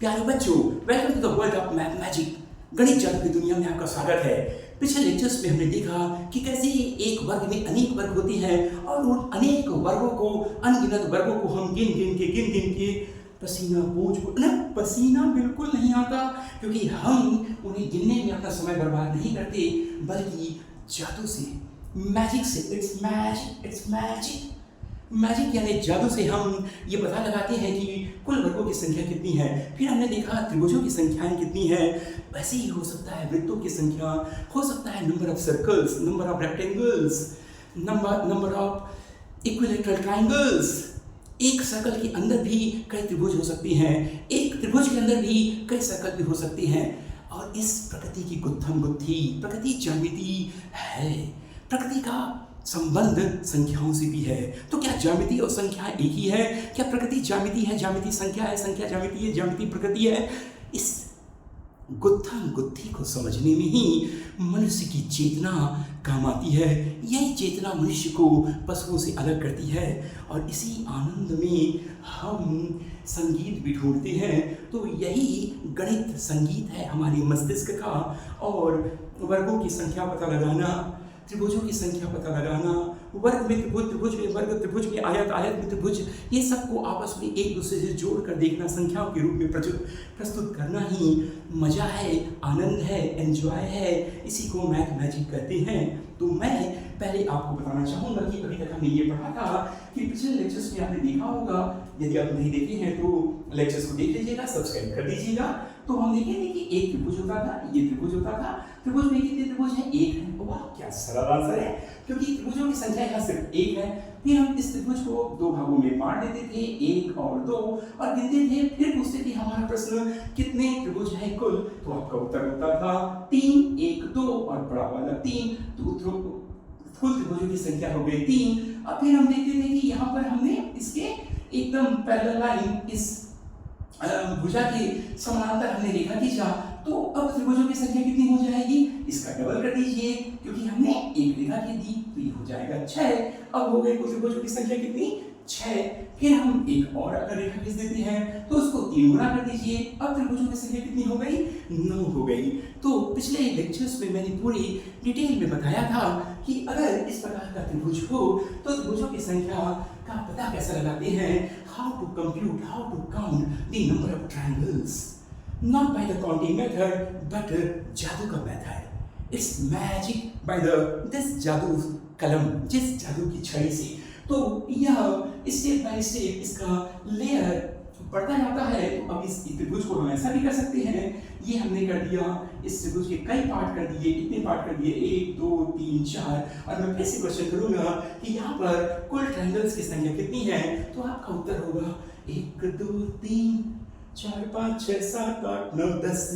प्यारे बच्चों, welcome to the world of mathematic. गणित जादू की दुनिया में आपका स्वागत है। पिछले लेक्चर्स में हमने देखा कि कैसे एक वर्ग में अनेक वर्ग होते हैं और उन अनेक वर्गों को, अनगिनत वर्गों को हम गिन गिन के पसीना पोंछ को, ना पसीना बिल्कुल नहीं आता, क्योंकि हम उन्हें गिनने में अपना समय बर्बाद नहीं करते, बल्कि जादू से, मैजिक से, इट्स मैजिक यानी जादू से हम ये पता लगाते हैं कि कुल वर्गों की संख्या कितनी है। फिर हमने देखा त्रिभुजों की संख्याएं कितनी है। वैसे ही हो सकता है वृत्तों की संख्या, हो सकता है number of circles, number of rectangles, number of equilateral triangles. एक सर्कल के अंदर भी कई त्रिभुज हो सकते हैं, एक त्रिभुज के अंदर भी कई सर्कल भी हो सकते हैं। और इस प्रकृति की गुत्थम गुत्थी प्रकृति ज्यामिति है। प्रकृति का संबंध संख्याओं से भी है। तो क्या ज्यामिति और संख्या एक ही है? क्या प्रकृति ज्यामिति है, ज्यामिति संख्या है, संख्या ज्यामिति है, ज्यामिति प्रकृति है? इस गुत्थम गुत्थी को समझने में ही मनुष्य की चेतना काम आती है। यही चेतना मनुष्य को पशुओं से अलग करती है और इसी आनंद में हम संगीत भी ढूंढते हैं। तो यही गणित संगीत है हमारे मस्तिष्क का। और वर्गों की संख्या पता लगाना, त्रिभुजों की संख्या पता लगाना, वर्ग में त्रिभुज में वर्ग, त्रिभुज में आयत, आयत में त्रिभुज, ये सबको आपस में एक दूसरे से जोड़कर देखना, संख्याओं के रूप में प्रस्तुत करना ही मजा है, आनंद है, एंजॉय है। इसी को मैथमेटिक कहते हैं। तो मैं पहले आपको बताना चाहूँगा कि अभी तक हमने ये पढ़ा था कि पिछले लेक्चर्स में आपने देखा होगा, यदि आप नहीं देखे हैं तो लेक्चर्स को देख लीजिएगा, सब्सक्राइब कर दीजिएगा। तो हम देखे थे कि एक त्रिभुज होता था, ये त्रिभुज होता था। त्रिभुज में कितने त्रिभुज हैं? एक है। वाह, क्या सरल आंसर है, क्योंकि त्रिभुजों की संख्या यहाँ सिर्फ एक है। फिर हम इस त्रिभुज को दो भागों में बांट देते थे, एक और दो, और गिनते थे। फिर पूछते थे हमारा प्रश्न कितने त्रिभुज हैं कुल, तो आपका उत्तर होता था 3, 1, 2 और बड़ा वाला 3। तो कुल त्रिभुजों की संख्या हो गई 3। अब फिर हम देखते थे कि यहाँ पर हमने इसके एकदम पैरेलल लाइन, इस भुजा के समानांतर हमने रेखा खींचा। तो अब त्रिभुजों की संख्या कितनी हो जाएगी? इसका डबल कर दीजिए, क्योंकि हमने एक रेखा खींच दी, तो ये हो जाएगा 6। अब हो गई कुल त्रिभुजों की संख्या कितनी? 6। फिर हम एक और अगर रेखा खींच देते हैं तो उसको 3 गुना कर दीजिए। अब त्रिभुजों की संख्या कितनी हो गई? 9 हो गई। तो पिछले लेक्चर्स में मैंने पूरी डिटेल में बताया था कि अगर इस प्रकार का त्रिभुज हो तो त्रिभुजों की संख्या का पता कैसे लगाते हैं। How to compute, how to count the number of triangles, not by the counting method but जादू का method. It's magic by this जादू कलम, जिस जादू की छड़ी से। तो यह स्टेप बाय स्टेप इसका लेयर बढ़ता जाता है। तो अब इस त्रिभुज को हम ऐसा भी कर सकते हैं, ये हमने कर दिया, इस त्रिभुज के कई पार्ट कर दिए। कितने पार्ट कर दिए? 1, 2, 3, 4। और मैं फिर से क्वेश्चन करूंगा कि यहाँ पर कुल ट्रायंगल्स की संख्या कितनी है, तो आपका उत्तर होगा 1, 2, 3, 4, 5, 6, 7, 8, 9, 10।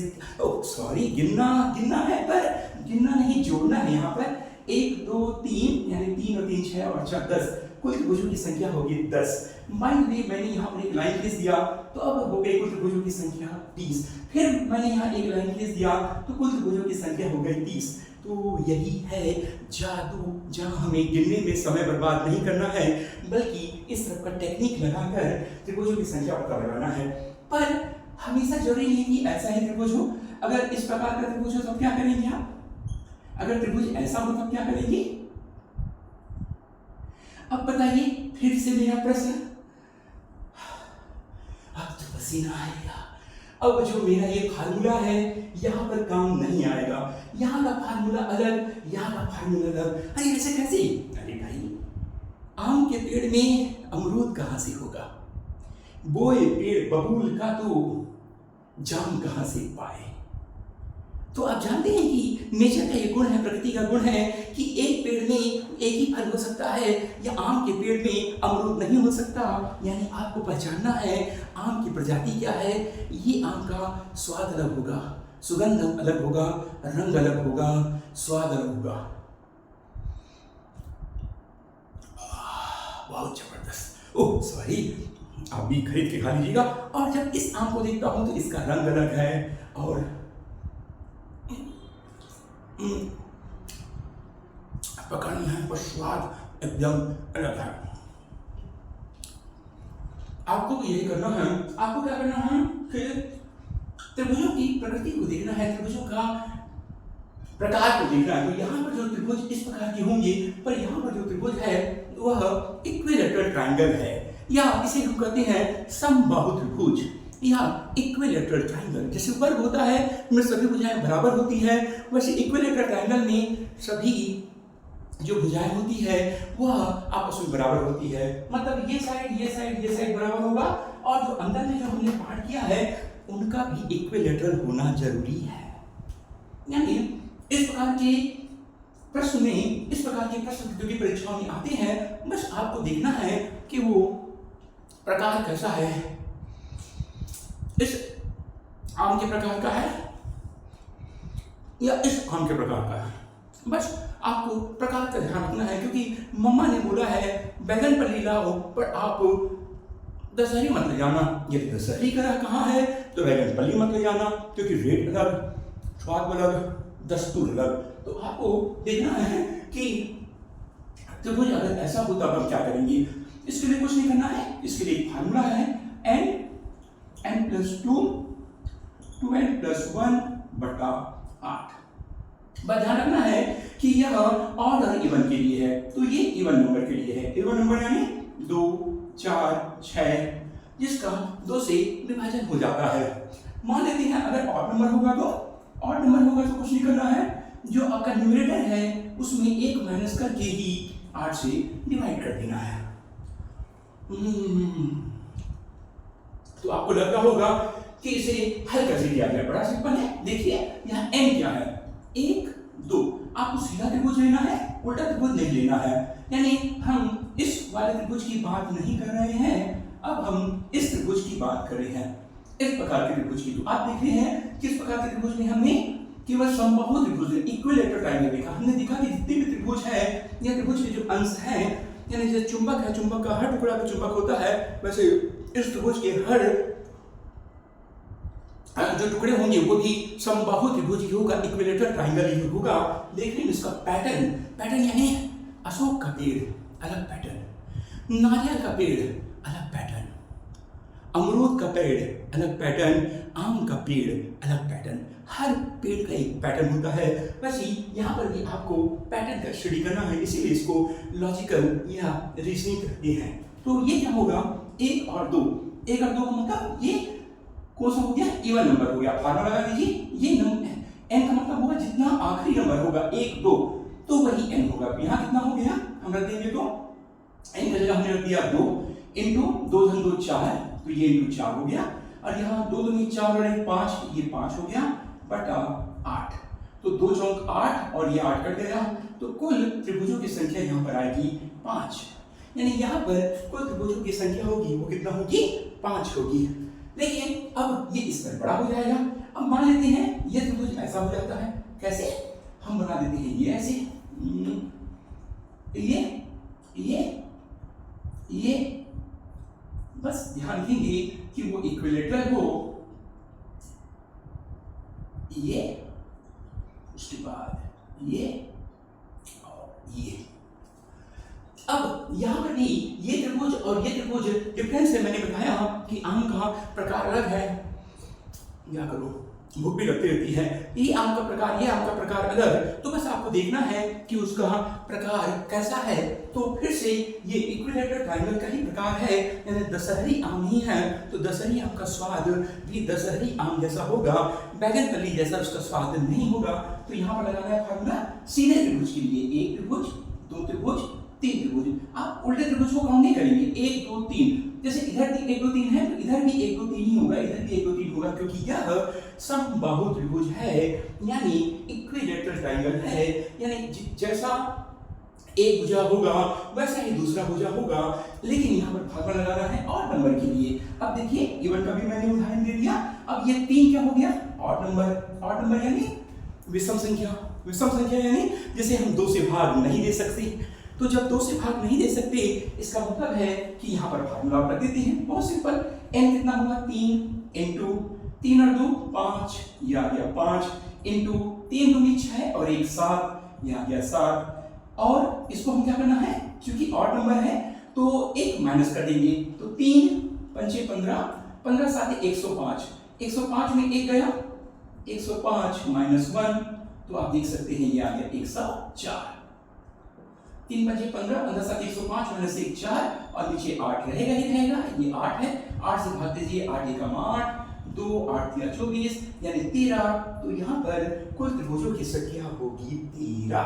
ओह सॉरी, गिनना है, पर गिनना नहीं, जोड़ना है। यहाँ पर 1, 2, 3 यानी 3 और 3 6 और 4 10। कुल त्रिभुजों की संख्या होगी 10। मान ली मैंने यहाँ पर एक लाइन खींच दिया, तो अब हो गई कुल त्रिभुजों की संख्या 30। फिर मैंने यहाँ एक लाइन खींच दिया, तो कुल त्रिभुजों की संख्या हो गई 30। तो यही है जादू, जहाँ हमें गिनने में समय बर्बाद नहीं करना है, बल्कि इस तरह का टेक्निक लगाकर त्रिभुजों की संख्या पता लगाना है। पर हमेशा जरूरी नहीं कि ऐसा ही त्रिभुज हो। अगर इस प्रकार का त्रिभुज हो तो क्या करेंगे आप? अगर त्रिभुज ऐसा हो तो क्या करेंगे? अब बताइए फिर से मेरा प्रश्न। अब तो पसीना आएगा। अब जो मेरा ये फार्मूला है यहाँ पर काम नहीं आएगा। यहाँ का फार्मूला अलग, यहाँ का फार्मूला अलग। अरे ऐसे कैसे? अरे भाई, आम के पेड़ में अमरूद कहाँ से होगा? बोए पेड़ बबूल का तो जाम कहाँ से पाए? तो आप जानते हैं कि नेचर का ये गुण है, प्रकृति का गुण है कि एक पेड़ में एक ही फल हो सकता है, या आम के पेड़ में अमरूद नहीं हो सकता। यानी आपको पहचानना है आम की प्रजाति क्या है। ये आम का स्वाद अलग होगा, सुगंध अलग होगा, रंग अलग होगा, स्वाद अलग होगा। बहुत जबरदस्त। ओह सॉरी, आप भी खरीद के खा लीजिएगा। और जब इस आम को देखता हूं तो इसका रंग अलग है और पकड़ना है, पर स्वाद एकदम अलग है। आपको यही करना है। आपको क्या करना है कि त्रिभुजों की प्रकृति को देखना है, त्रिभुजों का प्रकार को देखना है। तो यहाँ पर जो त्रिभुज इस प्रकार के होंगे, पर यहाँ पर जो त्रिभुज है वह इक्विलेटरल ट्रायंगल है, या इसे हम कहते हैं समबाहु त्रिभुज या इक्विलेटरल ट्रायंगल। जैसे वर्ग होता है में सभी भुजाएं बराबर होती है, वैसे इक्विलेटरल ट्रायंगल में सभी जो भुजाएं होती है वह आपस में बराबर होती है। मतलब ये साइड बराबर होगा, और जो अंदर में जो हमने पाठ किया है उनका भी इक्विलेटरल होना जरूरी है। यानी इस प्रकार के प्रश्न जो भी परीक्षाओं में आते हैं, बस आपको देखना है कि वो प्रकार कैसा है, इस आम के प्रकार का है या इस आम के प्रकार का है। बस आपको प्रकार का ध्यान रखना है, क्योंकि मम्मा ने बोला है बैगन पल्ली लाओ, पर आप दशहरी मत ले जाना। यदि दशहरी का कहाँ है तो बैगन पल्ली मत ले जाना, क्योंकि रेट अलग, स्वाद अलग, दस्तूर अलग। तो आपको देखना है कि त्रिभुज अगर ऐसा होता तो हम क्या करेंगे। इसके लिए कुछ नहीं करना है, इसके लिए एक फार्मूला है n + 2 2n + 1 बटा 8। बस ध्यान रखना है कि यह ऑर्डर इवन के लिए है, तो ये इवन नंबर के लिए है। इवन नंबर यानी 2 4 6, जिसका 2 से विभाजन हो जाता है। मान लेते हैं अगर ऑड नंबर होगा तो कुछ नहीं करना है, जो आपका न्यूमरेटर है उसमें 1 माइनस करके ही 8 से डिवाइड कर देना है। तो आपको लग रहा होगा कि इसे हल कैसे किया गया। बड़ा सिंपल है, देखिए यहाँ n क्या है 1 2। आपको सीधा त्रिभुज लेना है, उल्टा त्रिभुज नहीं लेना है। यानी हम इस वाले त्रिभुज की बात नहीं कर रहे हैं, अब हम इस त्रिभुज की बात कर रहे हैं, इस प्रकार के त्रिभुज की। तो आप देख रहे हैं किस प्रकार के त्रिभुज में हमने केवल समबाहु त्रिभुज इक्विलेटरल ट्रायंगल देखा। हमने देखा कि जितने भी त्रिभुज है या त्रिभुज के जो अंश हैं, यानी जैसे चुंबक है, चुंबक का हर टुकड़ा का चुंबक होता है, वैसे इस त्रिभुज के हर जो टुकड़े होंगे वो भी समबाहु त्रिभुज ही होगा, इक्विलेटरल ट्रायंगल ही होगा। देख रहे हैं इसका पैटर्न यानी अशोक का पेड़ अलग पैटर्न, नारियल का पेड़ अलग पैटर्न, अमरूद का पेड़ अलग पैटर्न, आम का पेड़ अलग पैटर्न। हर पेड़ का एक पैटर्न होता है। वैसे यहाँ पर भी आपको पैटर्न का स्टडी करना है, इसीलिए इसको लॉजिकल या रीजनिंग कहते हैं। तो ये क्या होगा 1 और 2 का मतलब ये कौन सा हो गया, इवन नंबर हो गया। फार्मूला लगा दीजिए, ये नंबर n का मतलब होगा जितना आखिरी नंबर होगा 1 2, तो वही n होगा। यहाँ कितना हो गया, हम रख देंगे तो n का जगह हमने रख दिया 2 इंटू 2 धन 2 4, तो ये इंटू 4 हो गया, और यहाँ 2 दूनी 4 और 1 5, ये 5 हो गया बटा 8। तो 2 चौक 8 और ये 8 कट गया, तो कुल त्रिभुजों की संख्या यहाँ पर आएगी 5। यानी यहाँ पर कुल त्रिभुजों की संख्या होगी वो कितना होगी, 5 होगी। देखिए अब ये इस पर बड़ा हो जाएगा। अब मान लेते हैं ये त्रिभुज ऐसा हो जाता है, कैसे हम बना देते हैं ये ऐसे, ये बस ध्यान रखेंगे कि वो इक्विलेटरल हो, ये उसके बाद ये और ये। अब यहाँ पर भी ये त्रिभुज और ये त्रिभुज डिफरेंस है। मैंने बताया कि आम का प्रकार अलग है, क्या करो भूख भी लगती रहती है, ये आम का प्रकार, ये आम का प्रकार अलग। तो बस आपको देखना है कि उसका प्रकार कैसा है। तो फिर से ये इक्विलेटरल ट्रायंगल का ही प्रकार है, यानी दशहरी आम ही है, तो दशहरी आम का स्वाद भी दशहरी आम जैसा होगा, बैगन पल्ली जैसा उसका स्वाद नहीं होगा। तो यहाँ पर लगाना है फार्मूला सीधे त्रिभुज के लिए, 1 त्रिभुज 2 त्रिभुज 3 त्रिभुज। आप उल्टे त्रिभुज को काउंट नहीं करेंगे, 1 2 3, जैसे इधर 1 2 3 है तो इधर भी 1 2 3 ही होगा, इधर भी 1 2 3 होगा, क्योंकि यह समबाहु त्रिभुज है, यानी इक्विलेटरल ट्रायंगल है। यानी जैसा एक भुजा होगा वैसा ही दूसरा भुजा होगा, लेकिन यहाँ पर फार्मूला लगाना है ऑड नंबर के लिए। अब देखिए इवन का भी मैंने उदाहरण दे दिया। अब ये 3 क्या हो गया, ऑड नंबर यानी विषम संख्या यानी जिसे हम 2 से भाग नहीं दे सकते। तो जब 2 से भाग नहीं दे सकते, इसका मतलब है कि यहाँ पर फार्मूला रख देते हैं, बहुत सिंपल। n कितना होगा, 3 इंटू 3 और 2 5, ये आ गया 5 इंटू 3 दूनी 6 और 1 7, ये आ गया 7। और इसको हम क्या करना है, क्योंकि ऑड नंबर है तो 1 माइनस कर देंगे, तो 3 5 15 15 7 105, 105 में 1 गया, 105 माइनस 1, तो आप देख सकते हैं ये आ गया 104। 3 बजे 15, 15 7 105 माइनस 1 4 और नीचे 8 रहेगा ही रहेगा, ये 8 है, 8 से भाग दीजिए, 8 एकम 8, 2 8 3 24 यानी 13। तो यहाँ पर कुल त्रिभुजों की संख्या होगी 13।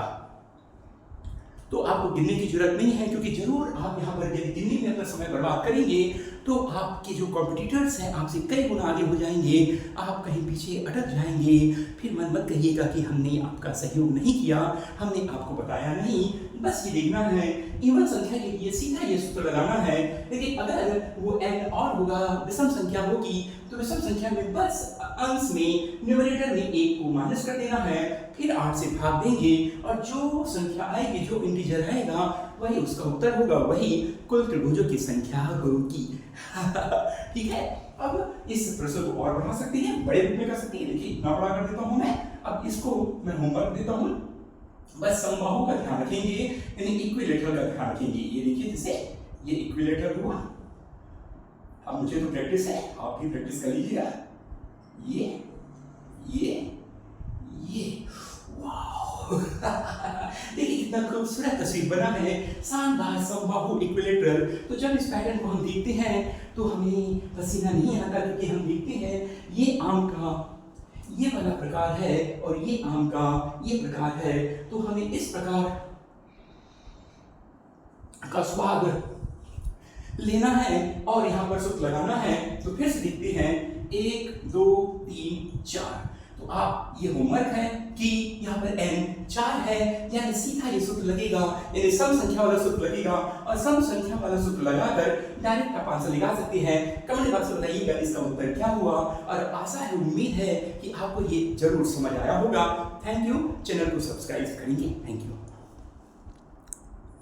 तो आपको गिनने की जरूरत नहीं है, क्योंकि जरूर आप यहाँ पर यदि गिनने में अपना समय बर्बाद करेंगे तो आपके जो कॉम्पिटिटर्स हैं आपसे कई गुना आगे हो जाएंगे, आप कहीं पीछे अटक जाएंगे, फिर मन मत कहिएगा कि हमने आपका सहयोग नहीं किया, हमने आपको बताया नहीं। बस ये देखना है, इवन संख्या के लिए सीधा ये सूत्र लगाना है। लेकिन अगर वो n और होगा, विषम संख्या होगी, तो विषम संख्या में बस अंश में न्यूमरेटर में 1 को माइनस कर देना है, फिर 8 से भाग देंगे और जो संख्या आएगी, जो इंटीजर आएगा, वही उसका उत्तर होगा, वही कुल त्रिभुजों की संख्या होगी। ठीक है, अब इस प्रश्न को और बढ़ा सकते हैं, बड़े रूप में कर सकते हैं। देखिए इतना बड़ा कर देता हूं मैं, अब इसको मैं होमवर्क देता हूं। बस समबाहु का ध्यान रखेंगे, यानी इक्विलेटरल का ध्यान रखेंगे। ये देखिए जैसे ये इक्विलेटरल हुआ, अब मुझे तो प्रैक्टिस है, आप भी प्रैक्टिस कर लीजिएगा। ये वाओ देखिए कितना खूबसूरत तस्वीर बना है, शानदार समबाहु इक्विलेटरल। तो जब इस पैटर्न को हम देखते हैं तो हमें पसीना नहीं आता, क्योंकि हम देखते हैं ये आम का ये वाला प्रकार है और ये आम का ये प्रकार है। तो हमें इस प्रकार का स्वाद लेना है और यहाँ पर सूत्र लगाना है। तो फिर से देखते हैं 1 2 3 4। तो आप ये होमवर्क है कि यहाँ पर n 4 है, यानी सीधा ये सूत्र लगेगा, यानी सम संख्या वाला सूत्र लगेगा, और सम संख्या वाला सूत्र लगाकर डायरेक्ट आप आंसर लगा सकते हैं। कमेंट बॉक्स में बताइएगा इसका उत्तर क्या हुआ, और आशा है, उम्मीद है कि आपको ये जरूर समझ आया होगा। थैंक यू, चैनल को सब्सक्राइब करेंगे। Thank you.